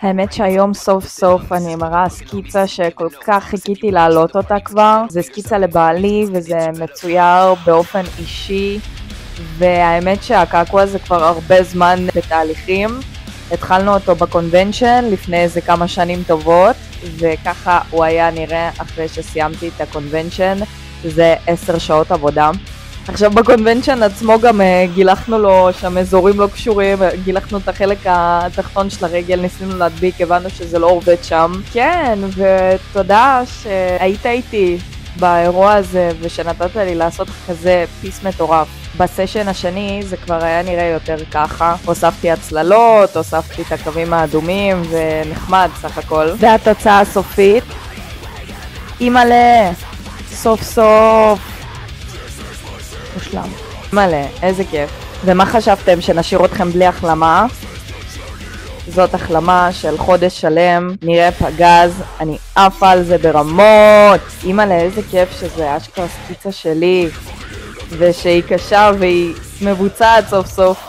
האמת שהיום סוף סוף אני מראה סקיצה שכל כך חיכיתי להעלות אותה כבר. זה סקיצה לבעלי וזה מצויר באופן אישי, והאמת שהקעקוע הזה כבר הרבה זמן בתהליכים. התחלנו אותו בקונבנשן לפני איזה כמה שנים טובות, וככה הוא היה נראה אחרי שסיימתי את הקונבנשן. זה 10 שעות עבודה. עכשיו בקונבנשן עצמו גם גילחנו לו שם אזורים לא קשורים, גילחנו את החלק התחתון של הרגל, ניסינו להדביק, הבנו שזה לא עובד שם. כן, ותודה שהיית איתי באירוע הזה ושנתת לי לעשות כזה פיס מטורף. בסשן השני זה כבר היה נראה יותר ככה, הוספתי הצללות, הוספתי את הקווים האדומים ונחמד סך הכל. והתוצאה הסופית, אימא'לה, סוף סוף. מושלם. מלא, איזה כיף. ומה חשבתם, שנשאיר אתכם בלי החלמה? זאת החלמה של חודש שלם, נראה פגז, אני עפה על זה ברמות. אימא'לה, איזה כיף שזה אשכרה סקיצה שלי, ושהיא קשה והיא מבוצעת סוף סוף.